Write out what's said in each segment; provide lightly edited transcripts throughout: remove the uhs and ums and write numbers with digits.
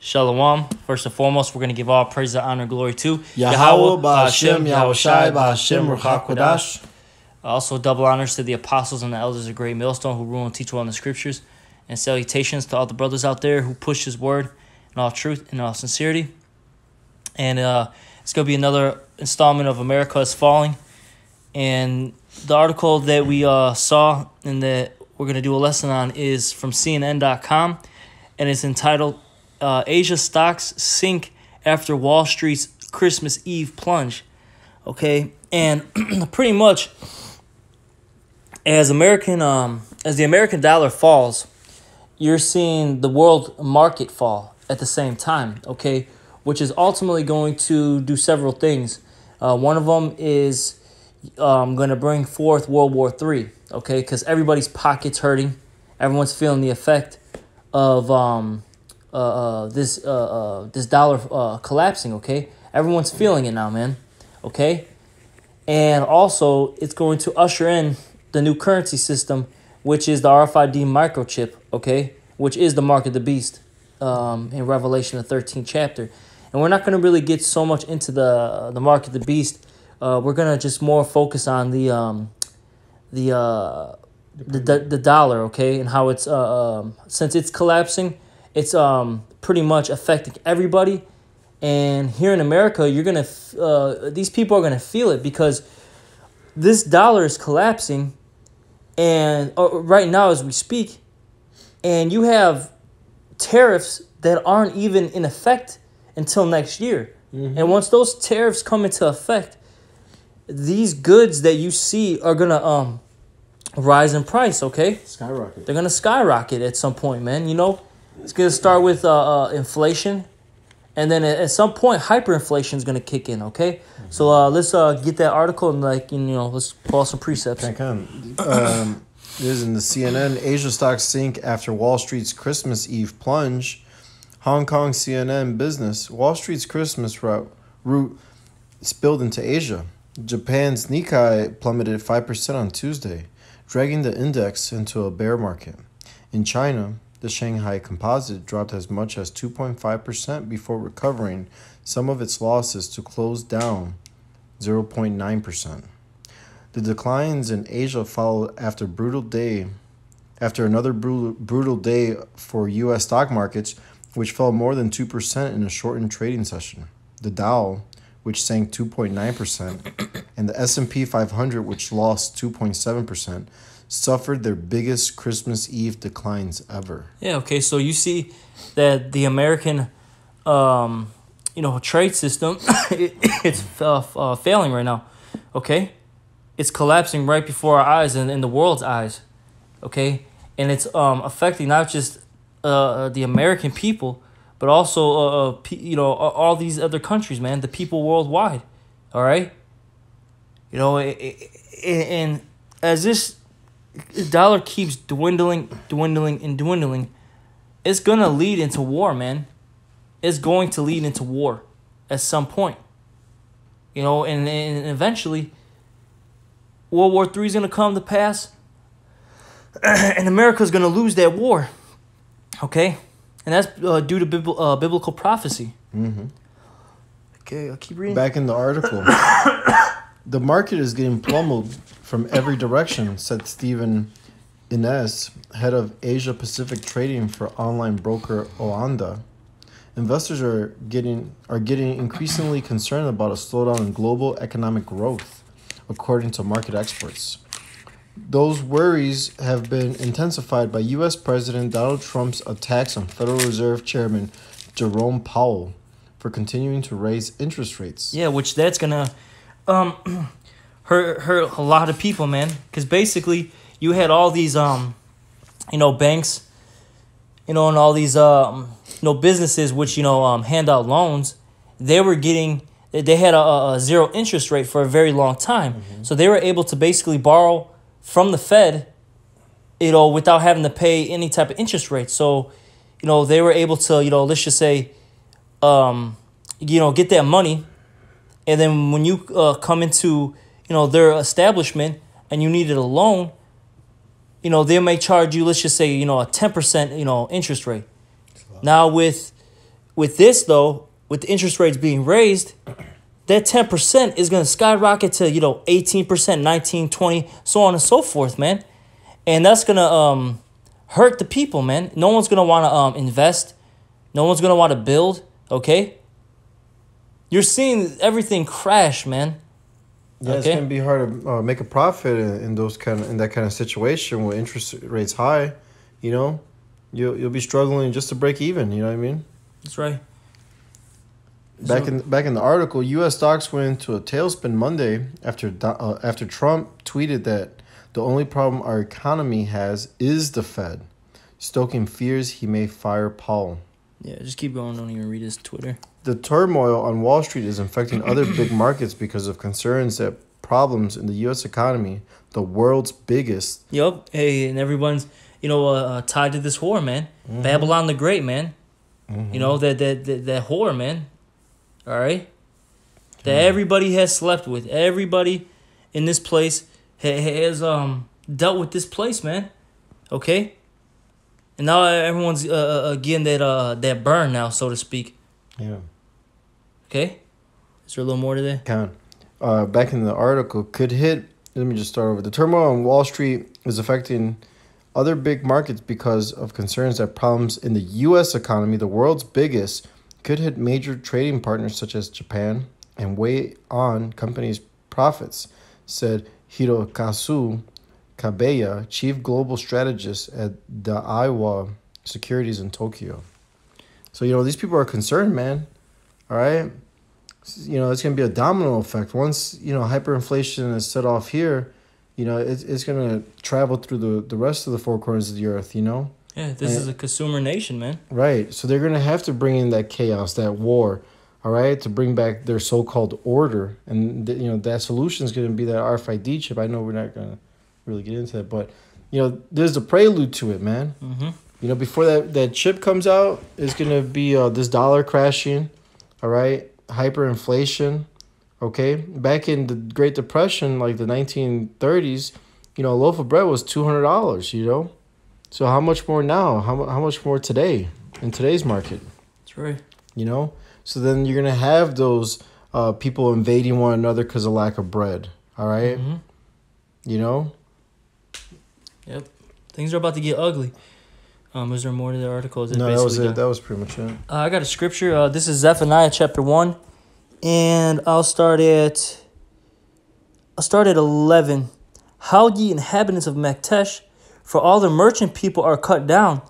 Shalom. First and foremost, we're going to give all praise, honor, and glory to Yahweh, Ba'ashem, Yahushai, Ba'ashem, Ruach HaKodesh. Also, double honors to the apostles and the elders of Great Millstone who rule and teach well in the scriptures. And salutations to all the brothers out there who push his word in all truth and all sincerity. And it's going to be another installment of America is Falling. And the article that we saw and that we're going to do a lesson on is from CNN.com. And it's entitled, Asia Stocks Sink After Wall Street's Christmas Eve Plunge. Okay, and pretty much as the American dollar falls, you're seeing the world market fall at the same time, okay, which is ultimately going to do several things. One of them is going to bring forth World War III, okay, because everybody's pockets hurting. Everyone's feeling the effect of this dollar collapsing, okay? Everyone's feeling it now, man, okay? And also, it's going to usher in the new currency system, which is the RFID microchip, okay? Which is the mark of the beast in Revelation, the 13th chapter. And we're not going to really get so much into the mark of the beast. We're going to just more focus on the dollar, okay? And how it's, since it's collapsing, it's pretty much affecting everybody. And here in America, you're going to, these people are going to feel it because this dollar is collapsing. And right now as we speak, and you have tariffs that aren't even in effect until next year. Mm-hmm. And once those tariffs come into effect, these goods that you see are going to rise in price, okay? Skyrocket. They're going to skyrocket at some point, man. You know, it's going to start with inflation. And then at some point, hyperinflation is going to kick in, okay? Mm-hmm. So let's get that article and, let's pull out some precepts. It is in the CNN. Asia stocks sink after Wall Street's Christmas Eve plunge. Hong Kong CNN business. Wall Street's Christmas route spilled into Asia. Japan's Nikkei plummeted 5% on Tuesday, dragging the index into a bear market. In China, the Shanghai Composite dropped as much as 2.5% before recovering some of its losses to close down 0.9%. The declines in Asia followed after another brutal day for U.S. stock markets, which fell more than 2% in a shortened trading session. The Dow, which sank 2.9%, and the S&P 500, which lost 2.7%, suffered their biggest Christmas Eve declines ever. Yeah, okay, so you see that the American, trade system, it's failing right now, okay? It's collapsing right before our eyes and in the world's eyes, okay? And it's affecting not just the American people, but also all these other countries, man, the people worldwide, all right? And as this dollar keeps dwindling, it's going to lead into war, man. It's going to lead into war at some point. And eventually World War III is going to come to pass, and America's going to lose that war, okay? And that's due to biblical prophecy. Mm-hmm. Okay, I'll keep reading. Back in the article. The market is getting pummeled from every direction, said Stephen Inez, head of Asia Pacific trading for online broker Oanda. Investors are getting increasingly concerned about a slowdown in global economic growth, according to market experts. Those worries have been intensified by U.S. President Donald Trump's attacks on Federal Reserve Chairman Jerome Powell for continuing to raise interest rates. Yeah, which that's going to hurt a lot of people, man. Because basically, you had all these, banks, and all these, businesses which, hand out loans. They had a zero interest rate for a very long time. Mm-hmm. So they were able to basically borrow from the Fed, without having to pay any type of interest rate. So, they were able to, let's just say, get that money. And then when you come into, their establishment and you needed a loan, they may charge you, let's just say, a 10%, interest rate. Now with with this, though, with the interest rates being raised, that 10% is going to skyrocket to, 18%, 19, 20, so on and so forth, man. And that's going to hurt the people, man. No one's going to want to invest. No one's going to want to build, okay? You're seeing everything crash, man. Yeah, it's gonna be hard to make a profit in that kind of situation with interest rates high. You'll be struggling just to break even. You know what I mean? That's right. Back in the article, U.S. stocks went into a tailspin Monday after Trump tweeted that the only problem our economy has is the Fed, stoking fears he may fire Powell. Yeah, just keep going. Don't even read his Twitter. The turmoil on Wall Street is affecting other big markets because of concerns that problems in the U.S. economy, the world's biggest. Yup. Hey, and everyone's, tied to this whore, man. Mm-hmm. Babylon the Great, man. Mm-hmm. That whore, man. All right? That everybody has slept with. Everybody in this place has dealt with this place, man. Okay? And now everyone's getting that burn now, so to speak. Yeah. Okay? Is there a little more to that? Back in the article, let me just start over. The turmoil on Wall Street is affecting other big markets because of concerns that problems in the U.S. economy, the world's biggest, could hit major trading partners such as Japan and weigh on companies' profits, said Hirokazu Kabeya, chief global strategist at the Iowa Securities in Tokyo. So, these people are concerned, man. All right? It's going to be a domino effect. Once, hyperinflation is set off here, it's going to travel through the rest of the four corners of the earth, Yeah, this is a consumer nation, man. Right. So they're going to have to bring in that chaos, that war, all right, to bring back their so-called order. And, that solution is going to be that RFID chip. I know we're not going to really get into that, but, there's a prelude to it, man. Mm-hmm. Before that chip comes out, it's going to be this dollar crashing, all right, hyperinflation, okay? Back in the Great Depression, like the 1930s, a loaf of bread was $200, So how much more now? How much more today, in today's market? That's right. So then you're going to have those people invading one another because of lack of bread, all right? Mm-hmm. Yep. Things are about to get ugly. Is there more to the article? No, that was it. That was pretty much it. I got a scripture. This is Zephaniah chapter 1. And I'll start at 11. How ye inhabitants of Maktesh, for all the merchant people are cut down.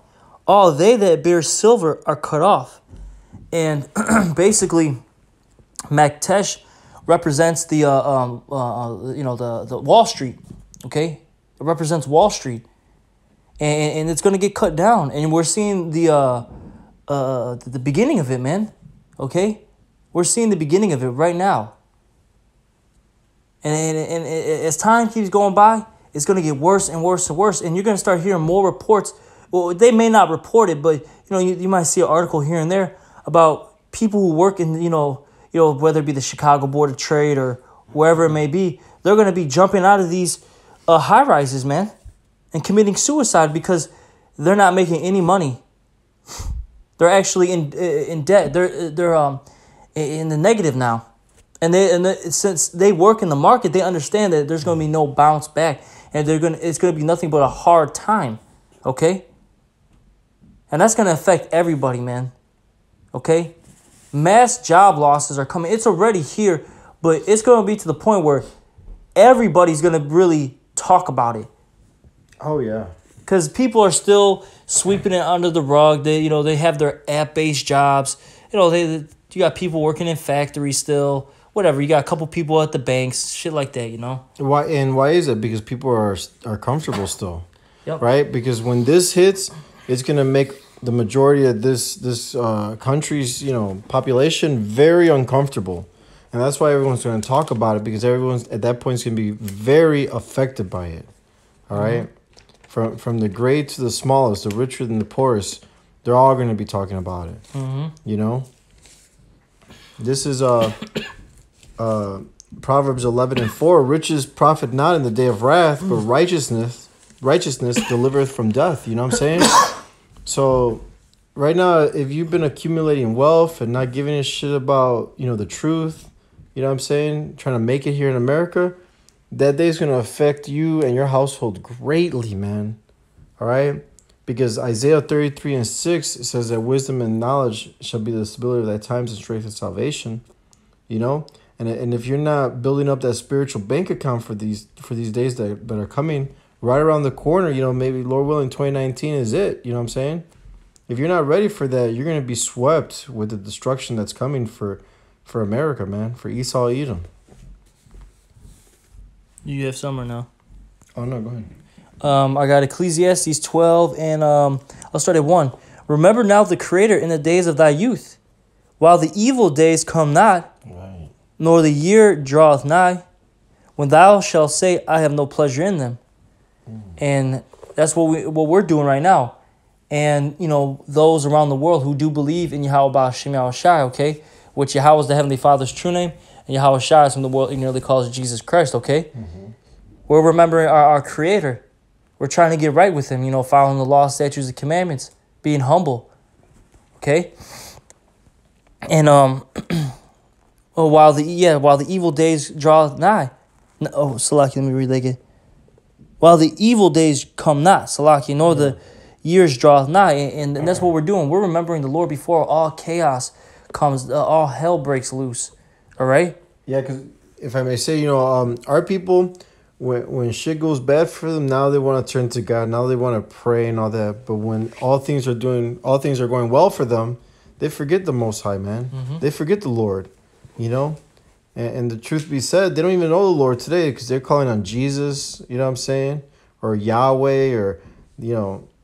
All they that bear silver are cut off. And basically, Maktesh represents the Wall Street. Okay? It represents Wall Street. And it's going to get cut down. And we're seeing the beginning of it, man. Okay? We're seeing the beginning of it right now. And as time keeps going by, it's going to get worse and worse and worse. And you're going to start hearing more reports. Well, they may not report it, but you might see an article here and there about people who work in, whether it be the Chicago Board of Trade or wherever it may be. They're going to be jumping out of these high-rises, man, and committing suicide because they're not making any money. They're actually in debt. They're in the negative now. And since they work in the market, they understand that there's going to be no bounce back, and it's going to be nothing but a hard time, okay? And that's going to affect everybody, man, okay? Mass job losses are coming. It's already here, but it's going to be to the point where everybody's going to really talk about it. Oh, yeah. Because people are still sweeping it under the rug. They have their app-based jobs. You got people working in factories still. Whatever, you got a couple people at the banks, shit like that, Why is it? Because people are comfortable still, yep. Right? Because when this hits, it's gonna make the majority of this country's population very uncomfortable, and that's why everyone's gonna talk about it, because everyone's at that point is gonna be very affected by it. All right, from the great to the smallest, the richer than the poorest, they're all gonna be talking about it. Mm-hmm. This is Proverbs 11:4, riches profit not in the day of wrath, but righteousness delivereth from death. You know what I'm saying? So, right now, if you've been accumulating wealth and not giving a shit about, the truth, you know what I'm saying, trying to make it here in America, that day is going to affect you and your household greatly, man. All right? Because Isaiah 33:6 says that wisdom and knowledge shall be the stability of thy times and strength of salvation, you know? And if you're not building up that spiritual bank account for these days that are coming right around the corner, maybe Lord willing 2019 is it, you know what I'm saying? If you're not ready for that, you're going to be swept with the destruction that's coming for America, man, for Esau Edom. You have some or no? Oh, no, go ahead. I got Ecclesiastes 12, and I'll start at 1. Remember now the Creator in the days of thy youth, while the evil days come not, Right. nor the year draweth nigh, when thou shalt say, I have no pleasure in them. And that's what we're doing right now. And, those around the world who do believe in Yahweh Ba'Shem Yahushai, okay, which Yahweh is the Heavenly Father's true name, and Yahweh Shai is whom the world ignorantly calls Jesus Christ, okay? Mm-hmm. We're remembering our Creator. We're trying to get right with Him, following the law, statutes, and commandments, being humble, okay? And while the evil days draw nigh, Salaki, let me read that again. While the evil days come not, Salaki, nor the years draw nigh, and that's what we're doing. We're remembering the Lord before all chaos comes, all hell breaks loose. All right. Yeah, because if I may say, our people, when shit goes bad for them, now they want to turn to God. Now they want to pray and all that. But when all things are going well for them, they forget the Most High, man. Mm-hmm. They forget the Lord, And the truth be said, they don't even know the Lord today because they're calling on Jesus, you know what I'm saying? Or Yahweh, or,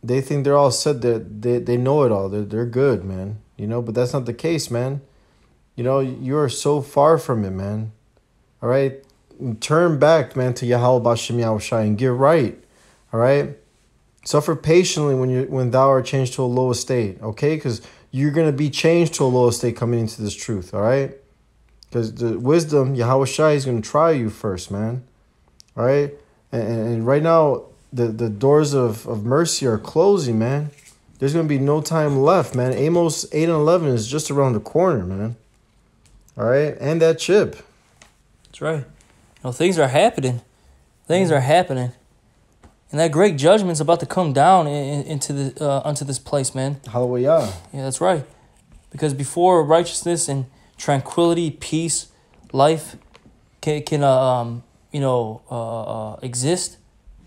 they think they're all set, that they know it all. They're good, man. But that's not the case, man. You are so far from it, man. All right? Turn back, man, to Yahweh Ba'Shem Yahushai and get right. All right? Suffer patiently when thou art changed to a low estate, okay? Because you're going to be changed to a low estate coming into this truth, all right? Because the wisdom, Yahweh Shai, is going to try you first, man. All right? And right now, the doors of mercy are closing, man. There's going to be no time left, man. Amos 8 and 11 is just around the corner, man. All right? And that chip. That's right. Things are happening. Things are happening. And that great judgment's about to come down onto this place, man. Hallelujah. Yeah, that's right. Because before righteousness and tranquility, peace, life can exist,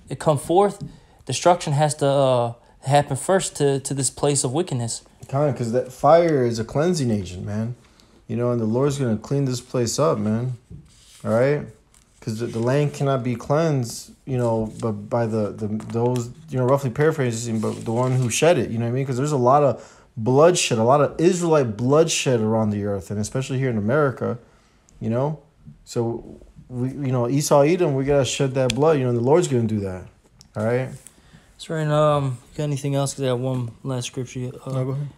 it come forth, destruction has to happen first to this place of wickedness. Because that fire is a cleansing agent, man. And the Lord's going to clean this place up, man. All right? Because the land cannot be cleansed, but by those, roughly paraphrasing, but the one who shed it, you know what I mean? Because there's a lot of bloodshed, a lot of Israelite bloodshed around the earth, and especially here in America, So, we, Esau Edom, we got to shed that blood, the Lord's going to do that. All right? That's right. Got anything else? Because I got one last scripture. No, go ahead.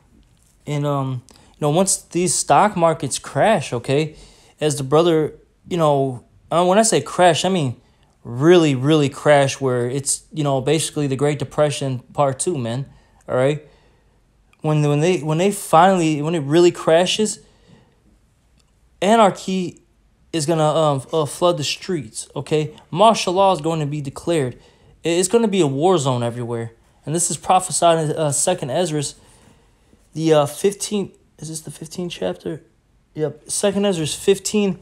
And, once these stock markets crash, okay, as the brother, when I say crash, I mean really, really crash, where it's, basically the Great Depression Part 2, man. All right? When it really crashes, anarchy is gonna flood the streets. Okay, martial law is going to be declared. It's going to be a war zone everywhere, and this is prophesied in Second Ezra, the 15th. Is this the 15th chapter? Yep, Second Ezra 15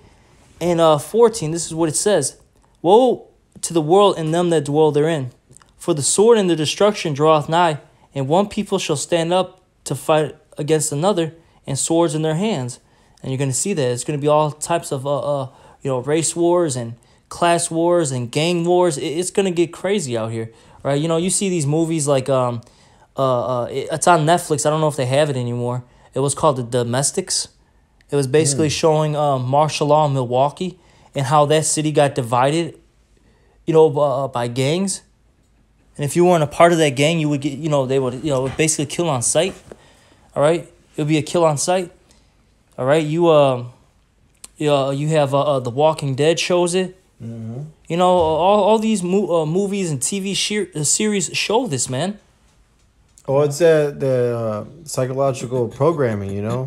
and 14. This is what it says: Woe to the world and them that dwell therein, for the sword and the destruction draweth nigh, and one people shall stand up to fight against another, and swords in their hands. And you're going to see that. It's going to be all types of, race wars and class wars and gang wars. It's going to get crazy out here, right? You see these movies like, it's on Netflix. I don't know if they have it anymore. It was called The Domestics. It was basically showing martial law in Milwaukee and how that city got divided, by gangs. And if you weren't a part of that gang, you would get, they would, basically kill on sight. All right, it would be a kill on sight. All right, you have The Walking Dead shows it. Mm-hmm. All these movies and TV series show this, man. Oh, it's the psychological programming, you know?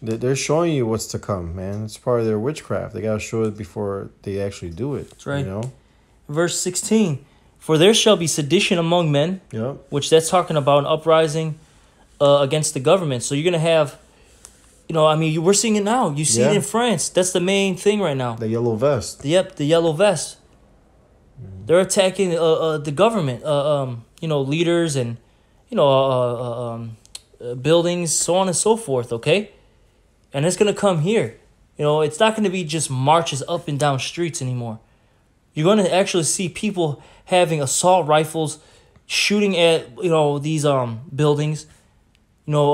They're showing you what's to come, man. It's part of their witchcraft. They got to show it before they actually do it. That's right. You know? Verse 16, for there shall be sedition among men, Yep. which that's talking about an uprising against the government. So you're going to have, we're seeing it now. You see it in France. That's the main thing right now. The yellow vest. Yep, the yellow vest. They're attacking the government, leaders and, buildings, so on and so forth, okay? And it's going to come here. It's not going to be just marches up and down streets anymore. You're going to actually see people having assault rifles, shooting at, these buildings,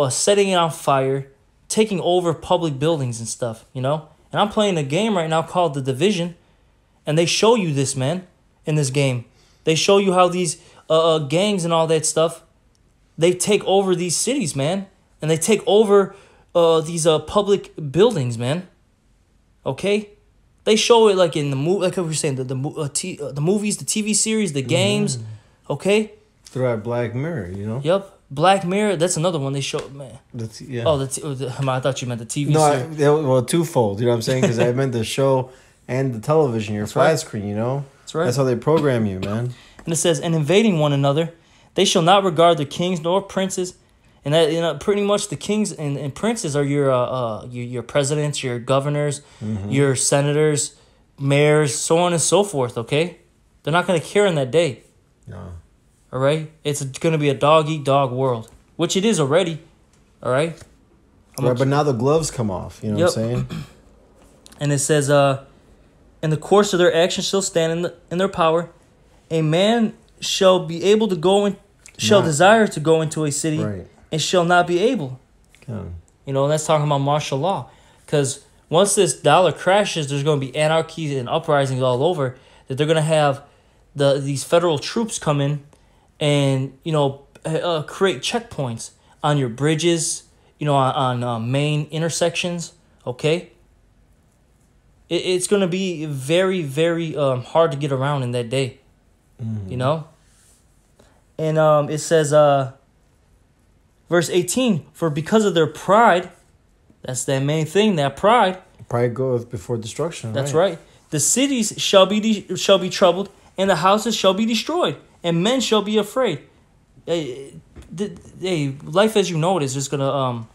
setting it on fire, taking over public buildings and stuff, And I'm playing a game right now called The Division, and they show you this, man, in this game. They show you how these gangs and all that stuff, they take over these cities, man, and they take over these public buildings, man. Okay, they show it like in the movie, like we were saying, the movies, the TV series, the games. Okay. Throughout Black Mirror, Yep, Black Mirror. That's another one they show, man. Yeah. Oh, I thought you meant the TV series. Well, twofold. You know what I'm saying? Because I meant the show and the television, your flat screen. That's right. That's how they program you, man. And it says, and invading one another, they shall not regard their kings nor princes. And that pretty much the kings and princes are your presidents, your governors, your senators, mayors, so on and so forth. Okay, they're not going to care on that day. No. All right, it's going to be a dog eat dog world, which it is already. All right. Right, but now the gloves come off. You know what I'm saying? And it says, in the course of their actions shall stand in their power, a man shall be able to go and shall desire to go into a city. Right. And shall not be able. And that's talking about martial law. Because once this dollar crashes, there's going to be anarchy and uprisings all over. That they're going to have these federal troops come in and, create checkpoints on your bridges, on main intersections, okay? It's going to be very, very hard to get around in that day, And it says... Verse 18, for because of their pride, that's that main thing, that pride. Pride goeth before destruction. That's right. The cities shall be troubled, and the houses shall be destroyed, and men shall be afraid. Life as you know it is just gonna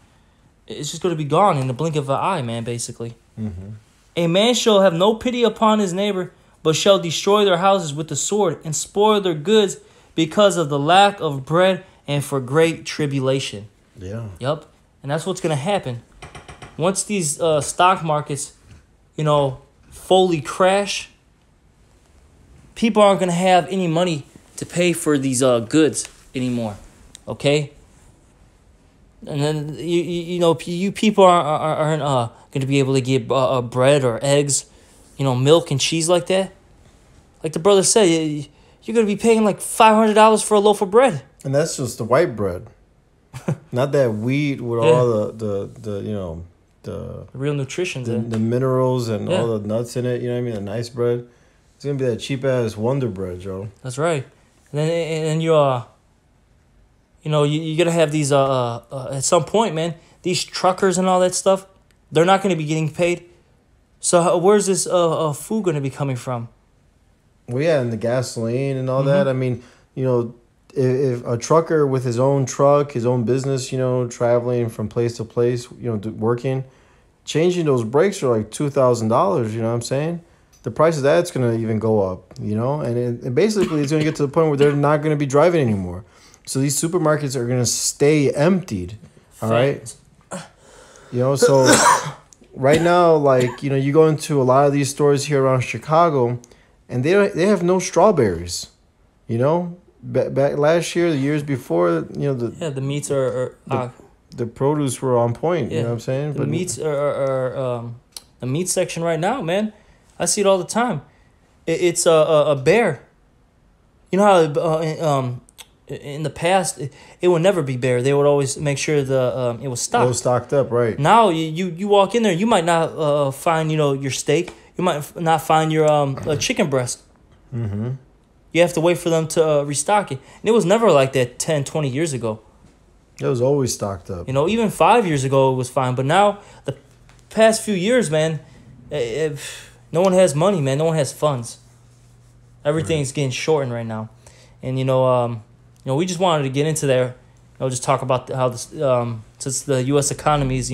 be gone in the blink of an eye, man. Basically, a man shall have no pity upon his neighbor, but shall destroy their houses with the sword and spoil their goods because of the lack of bread. And for great tribulation. Yeah. Yep. And that's what's going to happen. Once these stock markets, fully crash, people aren't going to have any money to pay for these goods anymore. Okay? And then, you people aren't going to be able to get bread or eggs, milk and cheese like that. Like the brother said, you're going to be paying like $500 for a loaf of bread. And that's just the white bread, not that wheat with all the real nutrition, the minerals and all the nuts in it. You know what I mean? The nice bread. It's gonna be that cheap ass Wonder Bread, Joe. That's right. And then you're gonna have these at some point, man. These truckers and all that stuff, they're not gonna be getting paid. So where's this food gonna be coming from? Well, yeah, and the gasoline and all that. I mean, if a trucker with his own truck, his own business, traveling from place to place, working, changing those brakes are like $2,000. You know what I'm saying? The price of that's gonna even go up. And basically it's gonna get to the point where they're not gonna be driving anymore. So these supermarkets are gonna stay emptied. All right. So right now, you go into a lot of these stores here around Chicago, and they have no strawberries. Back last year, the years before, the meats are the produce were on point. You know what I'm saying? The meats are the meat section right now, man. I see it all the time. It's a bear. You know how in the past it would never be bare. They would always make sure it was stocked. It was stocked up, right? Now you walk in there, you might not find your steak. You might not find your chicken breast. You have to wait for them to restock it. And it was never like that 10, 20 years ago. It was always stocked up. You know, even 5 years ago it was fine, but now the past few years, man, no one has money, man. No one has funds. Everything's getting shortened right now, and we just wanted to get into there. Just talk about how this since the U.S. economy is,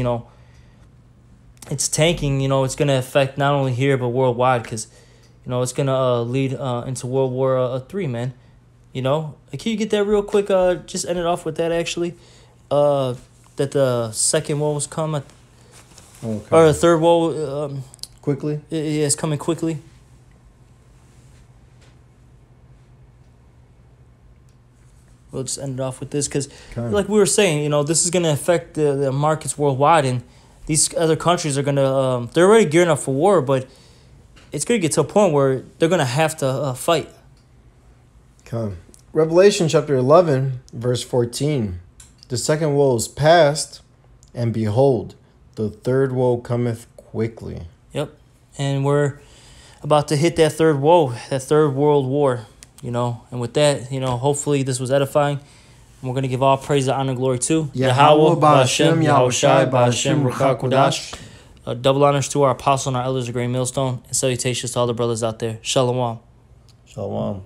it's tanking. It's gonna affect not only here but worldwide because, it's gonna lead into World War III, man. Can you get that real quick? Just end it off with that actually. That the second war was coming, or the third war. Quickly. Yeah, it's coming quickly. We'll just end it off with this because, like we were saying, this is going to affect the markets worldwide, and these other countries are going to, they're already gearing up for war, but it's going to get to a point where they're going to have to fight. Revelation chapter 11, verse 14. The second woe is past, and behold, the third woe cometh quickly. Yep. And we're about to hit that third woe, that third world war. And with that, hopefully this was edifying. And we're going to give all praise, honor, and glory to Yahweh, Ba'Hashem, Yahushai, Ba'Hashem, Ruach HaKodesh. Double honors to our apostle and our elders, a great millstone. And salutations to all the brothers out there. Shalom. Shalom.